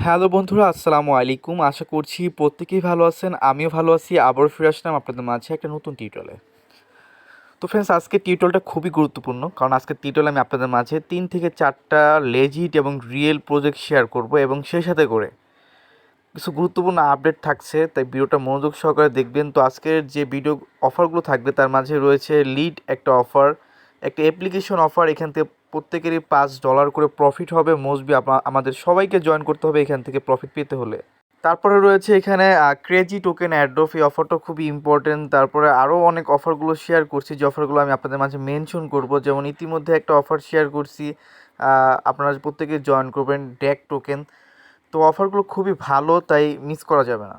Hello বন্ধুরা, আসসালামু আলাইকুম। আশা করছি প্রত্যেকেই ভালো আছেন। আমিও ভালো আছি। আবারও ফিরে আসলাম আপনাদের মাঝে একটা নতুন টিউটোরিয়ালে। তো ফ্রেন্ডস, আজকে টিউটোরিয়ালটা খুবই গুরুত্বপূর্ণ, কারণ আজকে টিউটোরিয়ালে আমি আপনাদের মাঝে 3 থেকে 4টা লেজিট এবং রিয়েল প্রজেক্ট শেয়ার করব এবং সেই সাথে করে কিছু গুরুত্বপূর্ণ আপডেট থাকছে, তাই ভিডিওটা মনোযোগ সহকারে দেখবেন। তো আজকের যে ভিডিও অফারগুলো থাকবে তার মাঝে রয়েছে লিড একটা অফার, একটা অ্যাপ্লিকেশন অফার। এখান থেকে প্রত্যেকেরই $5 করে প্রফিট হবে। মোস্টবি আমাদের সবাইকে জয়েন করতে হবে এখান থেকে প্রফিট পেতে হলে। তারপরে রয়েছে এখানে ক্রেজি টোকেন অ্যাড্রপ, এই অফারটা খুবই ইম্পর্টেন্ট। তারপরে আরও অনেক অফারগুলো শেয়ার করছি, যে অফারগুলো আমি আপনাদের মাঝে মেনশন করব। যেমন ইতিমধ্যে একটা অফার শেয়ার করছি, আপনারা প্রত্যেকে জয়েন করবেন ড্যাক টোকেন। তো অফারগুলো খুবই ভালো, তাই মিস করা যাবে না।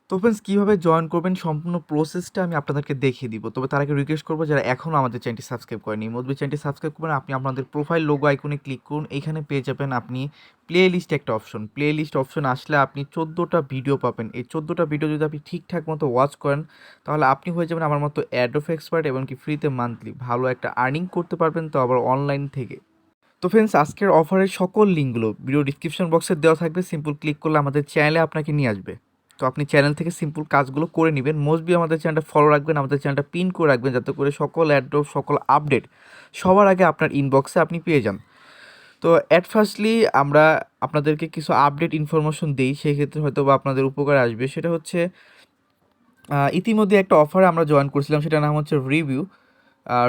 তো ফ্রেন্ডস, কীভাবে জয়েন করবেন সম্পূর্ণ প্রসেসটা আমি আপনাদেরকে দেখিয়ে দিব। তবে তার আগে রিকোয়েস্ট করবো, যারা এখনও আমাদের চ্যানেলটি সাবস্ক্রাইব করেনি, মোদবি চ্যানেলটি সাবস্ক্রাইব করবেন। আপনি আপনাদের প্রোফাইল লোগো আইকনে ক্লিক করুন, এইখানে পেয়ে যাবেন আপনি প্লে লিস্ট একটা অপশন। প্লে লিস্ট অপশন আসলে আপনি 14টা ভিডিও পাবেন। এই 14টা ভিডিও যদি আপনি ঠিকঠাক মতো ওয়াচ করেন, তাহলে আপনি হয়ে যাবেন আমার মতো অ্যাডোফ এক্সপার্ট, এবং কি ফ্রিতে মান্থলি ভালো একটা আর্নিং করতে পারবেন, তো আবার অনলাইন থেকে। তো ফ্রেন্ডস, আজকের অফারের সকল লিঙ্কগুলো ভিডিও ডিসক্রিপশন বক্সে দেওয়া থাকবে। সিম্পল ক্লিক করলে আমাদের চ্যানেলে আপনাকে নিয়ে আসবে। তো আপনি চ্যানেল থেকে সিম্পল কাজগুলো করে নেবেন। মোস্টবি আমাদের চ্যানেলটা ফলো রাখবেন, আমাদের চ্যানেলটা পিন করে রাখবেন, যাতে করে সকল অ্যাড্রপ, সকল আপডেট সবার আগে আপনার ইনবক্সে আপনি পেয়ে যান। তো অ্যাট ফার্স্টলি আমরা আপনাদেরকে কিছু আপডেট ইনফরমেশন দিই, সেই ক্ষেত্রে হয়তো বা আপনাদের উপকার আসবে। সেটা হচ্ছে ইতিমধ্যে একটা অফারে আমরা জয়েন করছিলাম, সেটার নাম হচ্ছে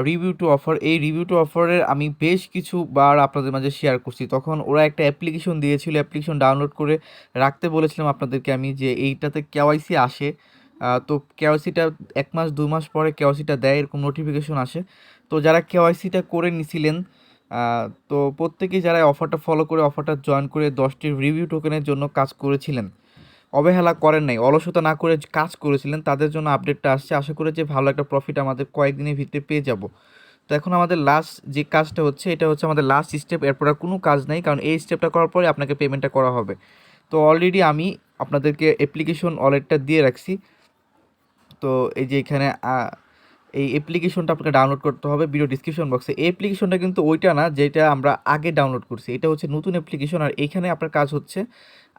রিভিউ টু অফার। এই রিভিউ টু অফারের আমি বেশ কিছুবার আপনাদের মাঝে শেয়ার করছি। তখন ওরা একটা অ্যাপ্লিকেশন দিয়েছিল, অ্যাপ্লিকেশন ডাউনলোড করে রাখতে বলেছিলাম আপনাদেরকে আমি, যে এইটাতে কেওয়াইসি আসে। তো কেওয়াইসিটা 1 মাস 2 মাস পরে কেওয়াইসিটা দেয়, এরকম নোটিফিকেশন আসে। তো যারা কেওয়াইসিটা করে নিছিলেন, তো প্রত্যেকেই যারা অফারটা ফলো করে অফারটা জয়েন করে 10টি রিভিউ টোকেনের জন্য কাজ করেছিলেন, অবহেলা করেন নাই, অলসতা না করে কাজ করেছিলেন, তাদের জন্য আপডেটটা আসছে। আশা করি যে ভালো একটা প্রফিট আমাদের কয়েকদিনের ভিতরে পেয়ে যাব। তো এখন আমাদের লাস্ট যে কাজটা হচ্ছে, এটা হচ্ছে আমাদের লাস্ট স্টেপ। এরপর আর কোনো কাজ নাই, কারণ এই স্টেপটা করার পরে আপনাকে পেমেন্টটা করা হবে। তো অলরেডি আমি আপনাদেরকে অ্যাপ্লিকেশন ওয়ালেটটা দিয়ে রাখছি। তো এই যে এখানে এই অ্যাপ্লিকেশনটা আপনাকে ডাউনলোড করতে হবে ভিডিও ডিসক্রিপশন বক্সে। এই অ্যাপ্লিকেশনটা কিন্তু ওইটা না যেটা আমরা আগে ডাউনলোড করছি, এটা হচ্ছে নতুন অ্যাপ্লিকেশন। আর এইখানে আপনার কাজ হচ্ছে,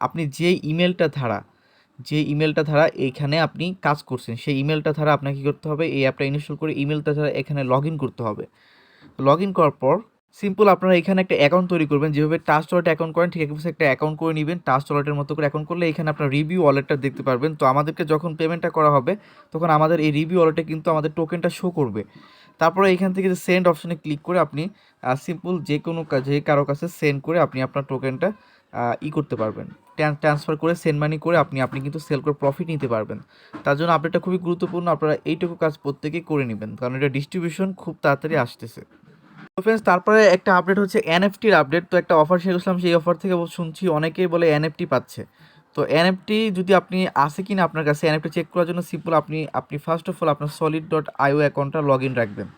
আপনি যে ইমেলটা ধারা এইখানে আপনি কাজ করছেন, সেই ইমেলটা ধারা আপনাকে কী করতে হবে, এই অ্যাপটা ইনস্টল করে ইমেলটা ধারা এখানে লগ ইন করতে হবে। লগ ইন করার পর সিম্পল আপনারা এখানে একটা অ্যাকাউন্ট তৈরি করবেন। যেভাবে টাস্ক ওয়ালেটে অ্যাকাউন্ট করেন, ঠিক একই একটা অ্যাকাউন্ট করে নেবেন। টাস্ক ওয়ালেটের মতো করে অ্যাকাউন্ট করলে এখানে আপনার রিভিউ ওয়ালেটটা দেখতে পারবেন। তো আমাদেরকে যখন পেমেন্টটা করা হবে, তখন আমাদের এই রিভিউ ওয়ালেটে কিন্তু আমাদের টোকেনটা শো করবে। তারপরে এখান থেকে যে সেন্ড অপশনে ক্লিক করে আপনি সিম্পল যে কারো কাছে সেন্ড করে আপনি আপনার টোকেনটা করতে পারবেন, ট্রান্সফার করে সেন্ড মানি করে আপনি কিন্তু সেল করে প্রফিট নিতে পারবেন। তার জন্য আপডেটটা খুবই গুরুত্বপূর্ণ। আপনারা এইটুকু কাজ প্রত্যেকেই করে নেবেন, কারণ এটা ডিস্ট্রিবিউশন খুব তাড়াতাড়ি আসতেছে। তো ফ্রেন্ডস, তারপরে একটা আপডেট হচ্ছে এনএফটির আপডেট। তো একটা অফার শেয়ার করছিলাম, সেই অফার থেকে শুনছি অনেকেই বলে এনএফটি পাচ্ছে। তো এনএফটি যদি আপনি আসে কিনা আপনার কাছে, এনএফটি চেক করার জন্য সিম্পল আপনি ফার্স্ট অফ অল আপনার solid.io অ্যাকাউন্টটা লগ ইন রাখবেন।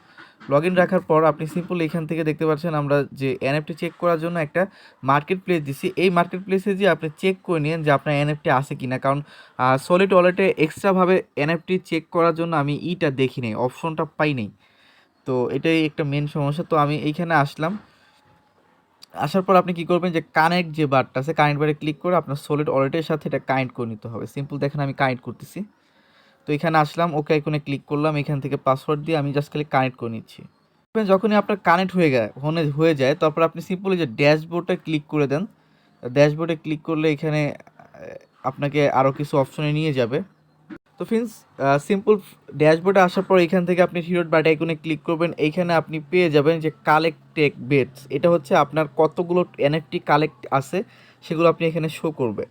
লগ ইন রাখার পর আপনি সিম্পল এখান থেকে দেখতে পাচ্ছেন আমরা যে এনএফটি চেক করার জন্য একটা মার্কেট প্লেস দিছি। এই মার্কেট প্লেসে যে আপনি চেক করে নিন যে আপনার এনএফটি আসে কিনা, কারণ সলিড ওয়ালেটে এক্সট্রাভাবে এনএফটি চেক করার জন্য আমি দেখি নাই, অপশনটা পাই নাই। তো এটাই একটা মেন সমস্যা। তো আমি এইখানে আসলাম, আসার পর আপনি কি করবেন, যে কানেক্ট যে বারটা আছে, কানেক্ট বারে ক্লিক করে আপনার সলিড ওয়ালেটের সাথে এটা কানেক্ট করে নিতে হবে। সিম্পল দেখেন আমি কানেক্ট করতেছি। তো এখানে আসলাম, ওকে আইকনে ক্লিক করলাম, এখান থেকে পাসওয়ার্ড দিয়ে আমি জাস্ট খালি কানেক্ট করে নিচ্ছি। যখনই আপনার কানেক্ট হয়ে যায়, তারপর আপনি সিম্পলি যে ড্যাশবোর্ডে ক্লিক করে দেন। ড্যাশবোর্ডে ক্লিক করলে এখানে আপনাকে আরও কিছু অপশনে নিয়ে যাবে। তো ফ্রেন্ডস, সিম্পল ড্যাশবোর্ডে আসার পর এখান থেকে আপনি থ্রি ডট বাট আইকনে ক্লিক করবেন। এইখানে আপনি পেয়ে যাবেন যে কালেক্ট টেক বেটস। এটা হচ্ছে আপনার কতগুলো এনএফটি কালেক্ট আছে, সেগুলো আপনি এখানে শো করবে।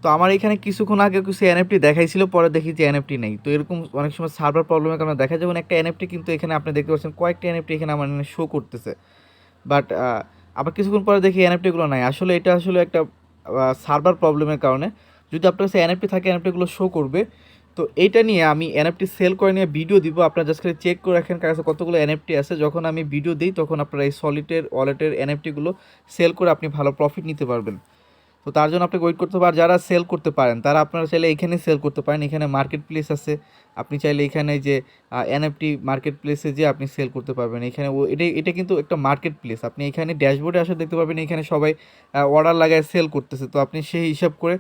তো আমার এখানে কিছুক্ষণ আগে কিছু এনএফটি দেখাইছিল, পরে দেখি যে এনএফটি নেই। তো এরকম অনেক সময় সার্ভার প্রবলেমের কারণে দেখা যাবে একটা এনএফটি, কিন্তু এখানে আপনি দেখতে পাচ্ছেন কয়েকটা এনএফটি এখানে আমার এখানে শো করতেছে। বাট আবার কিছুক্ষণ পরে দেখি এনএফটিগুলো নাই। আসলে এটা একটা সার্ভার প্রবলেমের কারণে। যদি আপনার কাছে এনএফটি থাকে, এনএফটিগুলো শো করবে। তো এইটা নিয়ে আমি এনএফটি সেল করে নিয়ে ভিডিও দিব। আপনারা জাস্ট খালি চেক করে রাখেন কার কাছে কতগুলো এনএফটি আছে। যখন আমি ভিডিও দিই, তখন আপনারা এই সলিডের ওয়ালেটের এনএফটিগুলো সেল করে আপনি ভালো প্রফিট নিতে পারবেন। তো তার জন্য আপনাকে ওয়েট করতে হবে। আর যারা সেল করতে পারেন তারা আপনারা চাইলে এখানে সেল করতে পারেন। এখানে মার্কেট প্লেস আছে, আপনি চাইলে এখানে যে এনএফটি মার্কেট প্লেসে যে আপনি সেল করতে পারবেন। এখানে এটা কিন্তু একটা মার্কেট প্লেস। আপনি এখানে ড্যাশবোর্ডে আসলে দেখতে পারবেন এখানে সবাই অর্ডার লাগায় সেল করতেছে, তো আপনি সেই হিসাব করে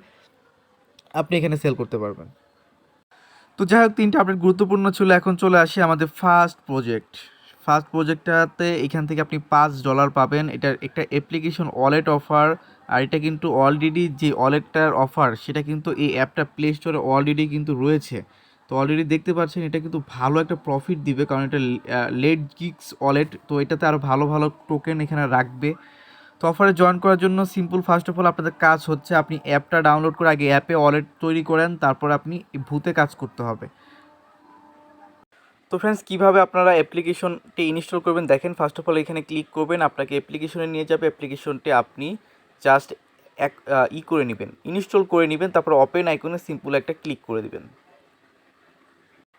আপনি এখানে সেল করতে পারবেন। তো যাই হোক, 3টা আপডেট গুরুত্বপূর্ণ ছিল। এখন চলে আসি আমাদের ফার্স্ট প্রজেক্টটাতে। এখান থেকে আপনি $5 পাবেন। এটার একটা অ্যাপ্লিকেশন ওয়ালেট অফার, আর এটা কিন্তু অলরেডি যে ওয়ালেটটার অফার সেটা কিন্তু এই অ্যাপটা প্লে স্টোরে অলরেডি কিন্তু রয়েছে। তো অলরেডি দেখতে পাচ্ছেন এটা কিন্তু ভালো একটা প্রফিট দিবে, কারণ এটা লেট গিগস ওয়ালেট। তো এটাতে আরও ভালো ভালো টোকেন এখানে রাখবে। তো অফারে জয়েন করার জন্য সিম্পল, ফার্স্ট অফ অল আপনাদের কাজ হচ্ছে আপনি অ্যাপটা ডাউনলোড করে আগে অ্যাপে ওয়ালেট তৈরি করেন, তারপর আপনি ভূতে কাজ করতে হবে। তো ফ্রেন্ডস, কীভাবে আপনারা অ্যাপ্লিকেশনটি ইনস্টল করবেন দেখেন। ফার্স্ট অফ অল এখানে ক্লিক করবেন, আপনাকে অ্যাপ্লিকেশনে নিয়ে যাবে। অ্যাপ্লিকেশনটি আপনি জাস্ট করে নেবেন, ইনস্টল করে নেবেন, তারপর ওপেন আইকনে সিম্পল একটা ক্লিক করে দিবেন।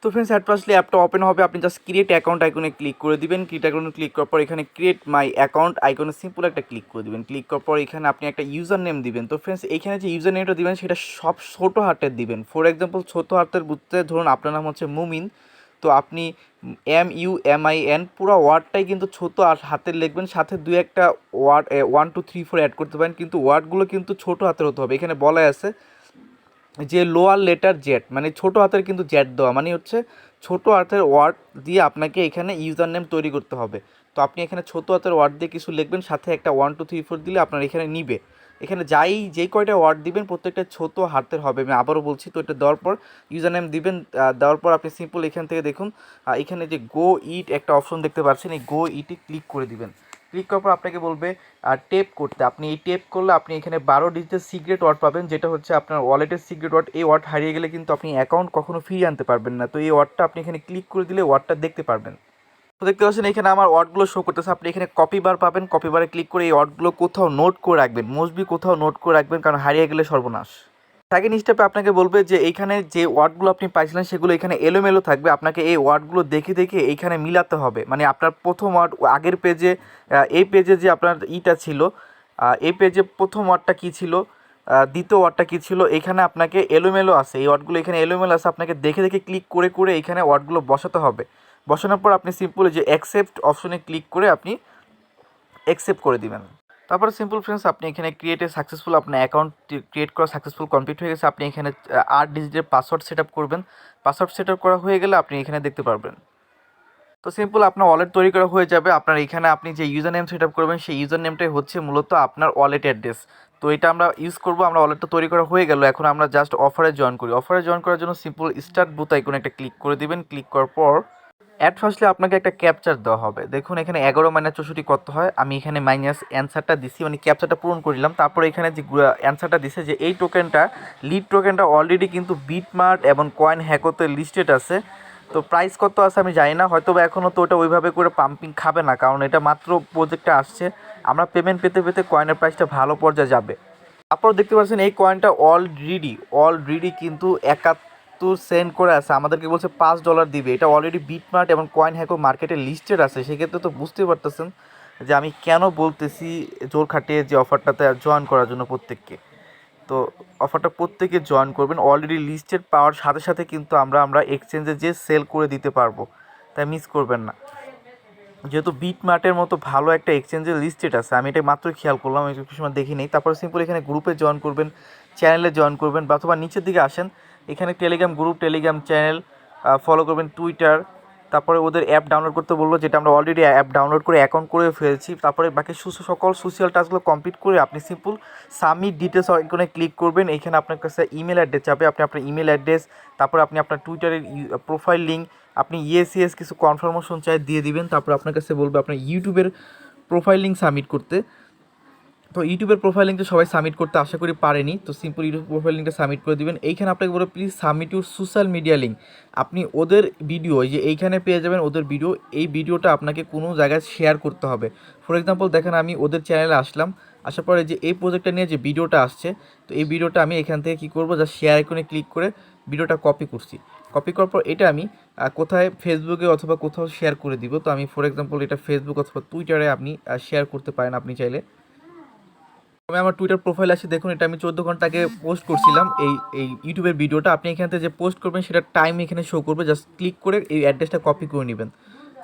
তো ফ্রেন্ডস, অ্যাট ফার্স্টলি অ্যাপটা ওপেন হবে। আপনি জাস্ট ক্রিয়েট অ্যাকাউন্ট আইকনে ক্লিক করে দিবেন। ক্রিয়েট অ্যাকাউন্টে ক্লিক করার পর এখানে ক্রিয়েট মাই অ্যাকাউন্ট আইকনে সিম্পল একটা ক্লিক করে দিবেন। ক্লিক করার পর এখানে আপনি একটা ইউজার নেম দিবেন। তো ফ্রেন্ডস, এখানে যে ইউজার নেমটা দিবেন সেটা সব ছোটো হাতের দিবেন। ফর এক্সাম্পল, ছোটো হাতের বুঝতে ধরুন আপনার নাম হচ্ছে মুমিন, তো আপনি MUMIN পুরো ওয়ার্ডটাই কিন্তু ছোটো হাতের লিখবেন, সাথে 2-1টা ওয়ার্ড 1 2 3 4 অ্যাড করতে পারেন, কিন্তু ওয়ার্ডগুলো কিন্তু ছোটো হাতের হতে হবে। এখানে বলা আছে যে লোয়ার লেটার জেড, মানে ছোটো হাতের কিন্তু জেড দেওয়া, মানে হচ্ছে ছোটো হাতের ওয়ার্ড দিয়ে আপনাকে এখানে ইউজার নেম তৈরি করতে হবে। তো আপনি এখানে ছোটো হাতের ওয়ার্ড দিয়ে কিছু লিখবেন, সাথে একটা 1 2 3 4 দিলে আপনার এখানে নিবে। এখানে যেই কয়টা ওয়ার্ড দিবেন প্রত্যেকটা ছোটো হাতের হবে। আমি আবারও বলছি, তো এটা দেওয়ার পর ইউজার নেম দিবেন। দেওয়ার পর আপনি সিম্পল এখান থেকে দেখুন এখানে যে গো ইট একটা অপশন দেখতে পাচ্ছেন, এই গো ইটে ক্লিক করে দিবেন। ক্লিক করার পর আপনাকে বলবে টেপ করতে। আপনি এই টেপ করলে আপনি এখানে 12 ডিজিটের সিক্রেট ওয়ার্ড পাবেন, যেটা হচ্ছে আপনার ওয়ালেটের সিক্রেট ওয়ার্ড। এই ওয়ার্ড হারিয়ে গেলে কিন্তু আপনি অ্যাকাউন্ট কখনো ফিরিয়ে আনতে পারবেন না। তো এই ওয়ার্ডটা আপনি এখানে ক্লিক করে দিলে ওয়ার্ডটা দেখতে পারবেন। তো দেখতে পাচ্ছেন এখানে আমার ওয়ার্ডগুলো শো করতেছে। আপনি এখানে কপি বার পাবেন, কপি বারে ক্লিক করে এই ওয়ার্ডগুলো কোথাও নোট করে রাখবেন, মোস্টবি কোথাও নোট করে রাখবেন, কারণ হারিয়ে গেলে সর্বনাশ। সেকেন্ড স্টেপে আপনাকে বলবে যে এইখানে যে ওয়ার্ডগুলো আপনি পাইছিলেন সেগুলো এখানে এলোমেলো থাকবে, আপনাকে এই ওয়ার্ডগুলো দেখে দেখে এইখানে মিলাতে হবে। মানে আপনার প্রথম ওয়ার্ড আগের পেজে, এই পেজে যে আপনার ছিল, এই পেজে প্রথম ওয়ার্ডটা কী ছিল, দ্বিতীয় ওয়ার্ডটা কী ছিল, এখানে আপনাকে এলোমেলো আছে, এই ওয়ার্ডগুলো এখানে এলোমেলো আছে, আপনাকে দেখে দেখে ক্লিক করে করে এইখানে ওয়ার্ডগুলো বসাতে হবে। বসানোর পর আপনি সিম্পল যে অ্যাকসেপ্ট অপশনে ক্লিক করে আপনি অ্যাকসেপ্ট করে দিবেন। তারপরে সিম্পল ফ্রেন্ডস, আপনি এখানে সাকসেসফুল, আপনার অ্যাকাউন্ট ক্রিয়েট করা সাকসেসফুল কমপ্লিট হয়ে গেছে। আপনি এখানে 8 ডিজিটের পাসওয়ার্ড সেট আপ করবেন। পাসওয়ার্ড সেট আপ করা হয়ে গেলে আপনি এখানে দেখতে পারবেন। তো সিম্পল আপনার ওয়ালেট তৈরি করা হয়ে যাবে। আপনার এখানে আপনি যে ইউজার নেম সেট আপ করবেন সেই ইউজার নেমটাই হচ্ছে মূলত আপনার ওয়ালেট অ্যাড্রেস। তো এটা আমরা ইউজ করবো। আমরা ওয়ালেটটা তৈরি করা হয়ে গেল, এখন আমরা জাস্ট অফারে জয়েন করি। অফারে জয়েন করার জন্য সিম্পল স্টার্ট বুথ আইকনে একটা ক্লিক করে দিবেন। ক্লিক করার পর অ্যাট ফার্স্টলি আপনাকে একটা ক্যাপচার দেওয়া হবে। দেখুন এখানে 11 - 64 কত হয়, আমি এখানে মাইনাস অ্যান্সারটা দিছি, মানে ক্যাপচারটা পূরণ করলাম। তারপরে এখানে যে অ্যান্সারটা দিছে যে এই টোকেনটা, লিড টোকেনটা অলরেডি কিন্তু বিটমার্ট এবং কয়েন হ্যাকোতে লিস্টেড আছে। তো প্রাইস কত আছে আমি জানি না, হয়তো বা এখনও তো ওটা ওইভাবে করে পাম্পিং খাবে না, কারণ এটা মাত্র প্রজেক্টটা আসছে। আমরা পেমেন্ট পেতে পেতে কয়েনের প্রাইসটা ভালো পর্যায়ে যাবে। তারপর দেখতে পাচ্ছেন এই কয়েনটা অলরেডি কিন্তু 71 সেন্ট করে আছে, আমাদেরকে বলছে $5 দিবে। এটা অলরেডি বিটমার্ট এবং কয়েন হ্যাকো মার্কেটে লিস্টেড আছে। সেক্ষেত্রে তো বুঝতে পারতেছেন যে আমি কেন বলতেছি জোর খাটিয়ে যে অফারটাতে জয়েন করার জন্য প্রত্যেককে। তো অফারটা প্রত্যেকে জয়েন করবেন। অলরেডি লিস্টেড পাওয়ার সাথে সাথে কিন্তু আমরা এক্সচেঞ্জে যে সেল করে দিতে পারবো, তাই মিস করবেন না। যেহেতু বিটমার্টের মতো ভালো একটা এক্সচেঞ্জের লিস্টেড আছে, আমি এটা মাত্র খেয়াল করলাম, আমি কিছু সময় দেখি নেই। তারপরে সিম্পল এখানে গ্রুপে জয়েন করবেন, চ্যানেলে জয়েন করবেন, বা অথবা নিচের দিকে আসেন, এখানে Telegram group, Telegram channel follow করবেন, টুইটার। তারপরে ওদের অ্যাপ ডাউনলোড করতে বললো, যেটা আমরা অলরেডি অ্যাপ ডাউনলোড করে অ্যাকাউন্ট করে ফেলছি। তারপরে বাকি সকল সোশ্যাল টাস্কগুলো কমপ্লিট করে আপনি সিম্পল সাবমিট ডিটেলস আইকনে ক্লিক করবেন। এইখানে আপনার কাছে ইমেল অ্যাড্রেস যাবে, আপনি আপনার ইমেল অ্যাড্রেস, তারপরে আপনি আপনার টুইটারের প্রোফাইল লিঙ্ক, আপনি ইয়েস কিছু কনফার্মেশন চাই দিয়ে দিবেন। তারপর আপনার কাছে বলবে আপনার ইউটিউবের প্রোফাইল লিঙ্ক সাবমিট করতে। তো ইউটিউবের প্রোফাইল লিঙ্কটা সবাই সাবমিট করতে আশা করি পারেনি, তো সিম্পল ইউটিউব প্রোফাইল লিঙ্কটা সাবমিট করে দিবেন। এইখানে আপনাকে বলবো please submit your social media link. আপনি ওদের ভিডিও, এই যে এইখানে পেয়ে যাবেন ওদের ভিডিও, এই ভিডিওটা আপনাকে কোনো জায়গায় শেয়ার করতে হবে। ফর এক্সাম্পল দেখেন, আমি ওদের চ্যানেলে আসলাম, আসার পরে যে এই প্রজেক্টটা নিয়ে যে ভিডিওটা আসছে, তো এই ভিডিওটা আমি এখান থেকে কী করবো, যা শেয়ার আইকনে ক্লিক করে ভিডিওটা কপি করছি। কপি করার পর এটা আমি কোথায় ফেসবুকে অথবা কোথাও শেয়ার করে দিব। তো আমি ফর এক্সাম্পল এটা ফেসবুক অথবা টুইটারে আপনি শেয়ার করতে পারেন আপনি চাইলে। আমি আমার টুইটার প্রোফাইল আসি, দেখুন এটা আমি 14 ঘন্টা আগে পোস্ট করছিলাম এই এই ইউটিউবের ভিডিওটা। আপনি এখান থেকে যে পোস্ট করবেন সেটা টাইম এখানে শো করবে, জাস্ট ক্লিক করে এই অ্যাড্রেসটা কপি করে নেবেন।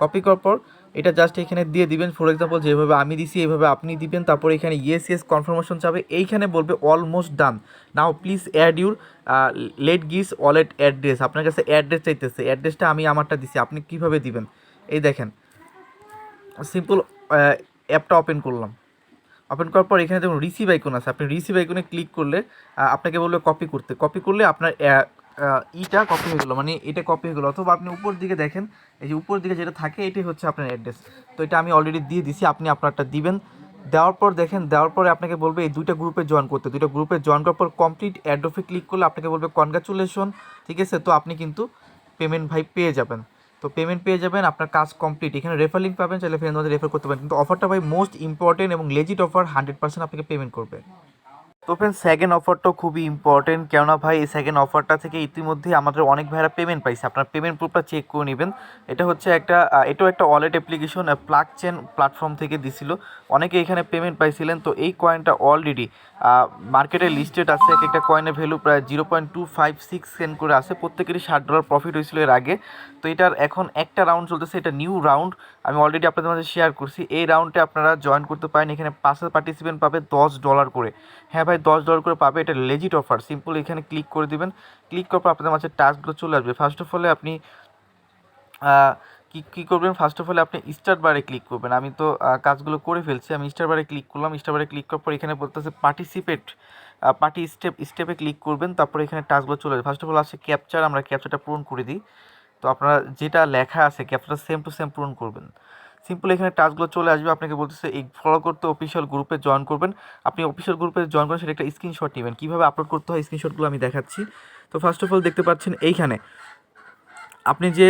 কপি করার পর এটা জাস্ট এখানে দিয়ে দিবেন। ফর এক্সাম্পল যেভাবে আমি দিছি এইভাবে আপনি দিবেন। তারপরে এখানে ইয়েস কনফার্মেশন চাবে, এইখানে বলবে almost done, now please add your লেট গিস ওয়ালেট অ্যাড্রেস। আপনার কাছে অ্যাড্রেস চাইতেছে, অ্যাড্রেসটা আমি আমারটা দিছি, আপনি কীভাবে দিবেন এই দেখেন। সিম্পল অ্যাপটা ওপেন করলাম, ওপেন করার পর এখানে দেখুন রিসিভ আইকন আছে, আপনি রিসিভ আইকনে ক্লিক করলে আপনাকে বলবে কপি করতে। কপি করলে আপনার ইটা কপি হয়ে গেলো, মানে এটা কপি হয়ে গেলো। অথবা আপনি উপর দিকে দেখেন, এই যে উপর দিকে যেটা থাকে এটাই হচ্ছে আপনার অ্যাড্রেস। তো এটা আমি অলরেডি দিয়ে দিছি, আপনি আপনারটা দিবেন। দেওয়ার পর দেখেন, দেওয়ার পরে আপনাকে বলবে এই দুইটা গ্রুপে জয়েন করতে। দুইটা গ্রুপে জয়েন করার পর কমপ্লিট অ্যাড্রফে ক্লিক করলে আপনাকে বলবে কনগ্রাচুলেশন, ঠিক আছে। তো আপনি কিন্তু পেমেন্ট ভাই পেয়ে যাবেন। তো পেমেন্ট পেয়ে যাবেন, আপনার কাজ কমপ্লিট। এখানে রেফার লিঙ্ক পাবেন, চাইলে ফ্রেন্ডদের রেফার করতে পারেন। কিন্তু অফারটা ভাই মোস্ট ইম্পর্টেন্ট এবং লেজিট অফার, 100% আপনাকে পেমেন্ট করবে। তো ফ্রেন্ডস সেকেন্ড অফারটাও খুবই ইম্পর্টেন্ট, কেননা ভাই এই সেকেন্ড অফারটা থেকে ইতিমধ্যেই আমাদের অনেক ভাইরা পেমেন্ট পাইছে। আপনার পেমেন্ট প্রুফটা চেক করে নেবেন। এটা হচ্ছে এটাও একটা wallet application, block chain platform থেকে দিছিল, অনেকে এখানে পেমেন্ট পাইছিলেন। তো এই কয়েনটা অলরেডি মার্কেটে লিস্টেড আছে, এক একটা কয়েনের ভ্যালু প্রায় 0.256 সেন্ট করে আছে। প্রত্যেকেরই $60 প্রফিট হয়েছিল এর আগে। তো এটার এখন একটা রাউন্ড চলতেছে, এটা নিউ রাউন্ড, আমি অলরেডি আপনাদের মাঝে শেয়ার করছি। এই রাউন্ডে আপনারা জয়েন করতে পারেন, এখানে 5 পার্টিসিপেন্ট পাবে $10 করে। হ্যাঁ ভাই $10 করে পাবে, এটা লেজিট অফার। সিম্পল এখানে ক্লিক করে দিবেন, ক্লিক করার পর আপনাদের মাঝে টাস্কগুলো চলে আসবে। ফার্স্ট অফ অলে আপনি কী করবেন, ফার্স্ট অফ অল আপনি স্টার্ট বারে ক্লিক করবেন। আমি তো কাজগুলো করে ফেলছি, আমি স্টার বারে ক্লিক করলাম। স্টার বারে ক্লিক করার পর এখানে বলতেছে পার্টিসিপেট, স্টেপে ক্লিক করবেন। তারপরে এখানে টাস্কগুলো চলে আসবে। ফার্স্ট অফ অল আছে ক্যাপচার, আমরা ক্যাপচারটা পূরণ করে দিই। তো আপনারা যেটা লেখা আছে ক্যাপচারটা সেম টু সেম পূরণ করবেন। সিম্পল এখানে টাস্কগুলো চলে আসবে, আপনাকে বলতেছে এই ফলো করতে অফিসিয়াল গ্রুপে জয়েন করবেন। আপনি অফিসিয়াল গ্রুপে জয়েন করেন, সেটা একটা স্ক্রিনশট নেবেন। কীভাবে আপলোড করতে হয় স্ক্রিনশটগুলো আমি দেখাচ্ছি। তো ফার্স্ট অফ অল দেখতে পাচ্ছেন এইখানে আপনি যে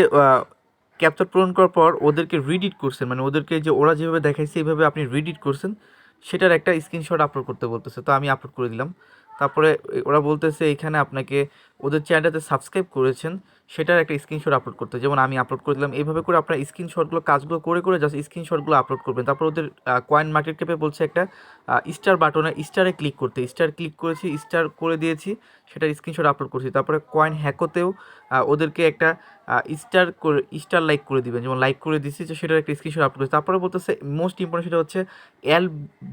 ক্যাপচার পূরণ করার পর ওদেরকে রিডিট করছেন, মানে ওদেরকে যে ওরা যেভাবে দেখাইছে এইভাবে আপনি রিডিট করছেন, সেটার একটা স্ক্রিনশট আপলোড করতে বলতেছে। তো আমি আপলোড করে দিলাম। তারপরে ওরা বলতেছে এখানে আপনাকে ওদের চ্যানেলটাতে সাবস্ক্রাইব করেছেন, সেটার একটা স্ক্রিনশট আপলোড করতে, যেমন আমি আপলোড করে দিলাম। এইভাবে করে আপনার স্ক্রিনশটগুলো কাজগুলো করে জাস্ট স্ক্রিনশটগুলো আপলোড করবেন। তারপর ওদের কয়েন মার্কেট ক্যাপে বলছে একটা স্টার বাটনে, স্টারে ক্লিক করতে। স্টার ক্লিক করেছি, স্টার করে দিয়েছি, সেটার স্ক্রিনশট আপলোড করছি। তারপরে কয়েন হ্যাকোতেও ওদেরকে একটা স্টার লাইক করে দিবেন, যেমন লাইক করে দিচ্ছি, যে সেটার একটা স্ক্রিনশট আপলোড করছি। তারপরে বলতেছে মোস্ট ইম্পর্টেন্ট, সেটা হচ্ছে এল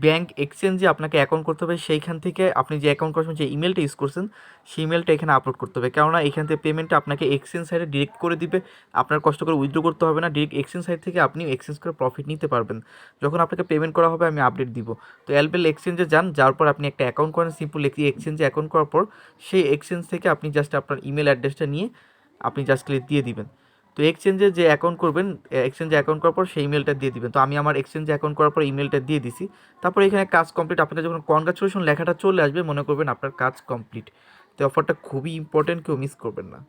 ব্যাঙ্ক এক্সচেঞ্জে আপনাকে অ্যাকাউন্ট করতে হবে। সেইখান থেকে আপনি যে অ্যাকাউন্ট করছেন, যে ইমেলটা ইউজ করছেন, সেই ইমেলটা এখানে আপলোড করতে হবে। কেননা এখান থেকে পেমেন্টটা আপনাকে এক্সচেঞ্জ সাইডে ডিরেক্ট করে দিবে, আপনার কষ্ট করে উইথড্র করতে হবে না। ডিরেক্ট এক্সচেঞ্জ সাইড থেকে আপনি এক্সচেঞ্জ করে প্রফিট নিতে পারবেন। যখন আপনাকে পেমেন্ট করা হবে আমি আপডেট দিব। তো এলবেল এক্সচেঞ্জে যান, যাওয়ার পর আপনি একটা অ্যাকাউন্ট করেন। সিম্পল এক্সচেঞ্জে অ্যাকাউন্ট করার পর সেই এক্সচেঞ্জ থেকে আপনি জাস্ট আপনার ইমেল অ্যাড্রেসটা নিয়ে আপনি জাস্ট দিয়ে দিবেন। তো এক্সচেঞ্জে যে অ্যাকাউন্ট করবেন, এক্সচেঞ্জে অ্যাকাউন্ট করার পর সেই ইমেলটা দিয়ে দিবেন। তো আমি আমার এক্সচেঞ্জে অ্যাকাউন্ট করার পর ইমেলটা দিয়ে দিছি। তারপর এখানে কাজ কমপ্লিট, আপনাদের যখন কনগ্রাচুলেশন লেখাটা চলে আসবে, মনে করবেন আপনার কাজ কমপ্লিট। তো অফারটা খুবই ইম্পর্টেন্ট, কেউ মিস করবেন না।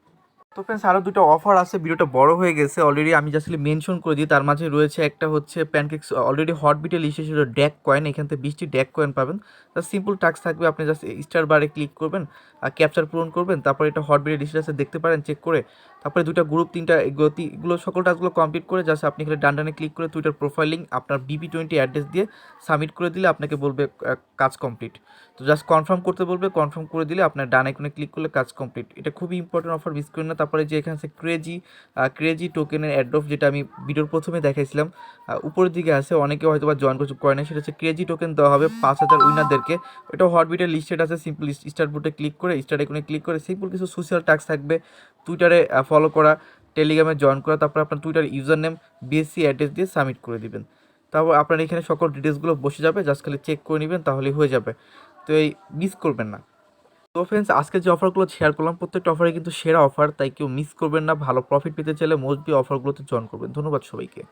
তো ফ্রেন্ডস আরও দুটো অফার আছে, ভিডিওটা বড় হয়ে গেছে অলরেডি, আমি জাস্ট মেনশন করে দিই। তার মাঝে রয়েছে একটা হচ্ছে প্যানকেক্স, অলরেডি হটবিটে লিস্টে ছিল ড্যাক কয়েন, এখান থেকে 20টি ড্যাক কয়েন পাবেন। তার সিম্পল টাস্ক থাকবে, আপনি জাস্ট স্টার বারে ক্লিক করবেন, ক্যাপচার পূরণ করবেন। তারপরে এটা হটবিটে লিস্টে আছে, দেখতে পারেন চেক করে। তারপরে দুটো গ্রুপ, তিনটা এগুলো সকল টাস্কগুলো কমপ্লিট করে জাস্ট আপনি এখানে ডানে ক্লিক করে টুইটার প্রোফাইলিং আপনার BP20 অ্যাড্রেস দিয়ে সাবমিট করে দিলে আপনাকে বলবে কাজ কমপ্লিট। তো জাস্ট কনফার্ম করতে বলবে, কনফার্ম করে দিলে আপনার ডান আইকনে ক্লিক করলে কাজ কমপ্লিট। এটা খুবই ইম্পর্টেন্ট অফার, মিস করেন না। তারপরে যে এখানে আছে ক্রেজি টোকেনের অ্যাড্রপ, যেটা আমি ভিডিওর প্রথমে দেখাইছিলাম, উপরের দিকে আছে, অনেকে হয়তো বা জয়েন করে না, সেটা হচ্ছে ক্রেজি টোকেন দেওয়া হবে 5000 উইনারদেরকে। এটা হটবিটের লিস্টেড আছে, সিম্পল স্টার বুটে ক্লিক করে, স্টার আইকনে ক্লিক করে সিম্পল কিছু সোশ্যাল টাস্ক থাকবে, টুইটারে ফলো করা, টেলিগ্রামে জয়েন করা, তারপর আপনার Twitter user name BSC address দিয়ে সাবমিট করে দিবেন। তারপর আপনার এখানে সকল ডিটেলসগুলো বসে যাবে, জাস্ট খালি চেক করে নেবেন, তাহলেই হয়ে যাবে। তো এই মিস করবেন না। তো ফ্রেন্ডস আজকে যে অফারগুলো শেয়ার করলাম, প্রত্যেকটা অফারে কিন্তু সেরা অফার, তাই কেউ মিস করবেন না। ভালো প্রফিট পেতে চাইলে মোস্টলি অফারগুলোতে জয়েন করবেন। ধন্যবাদ সবাইকে।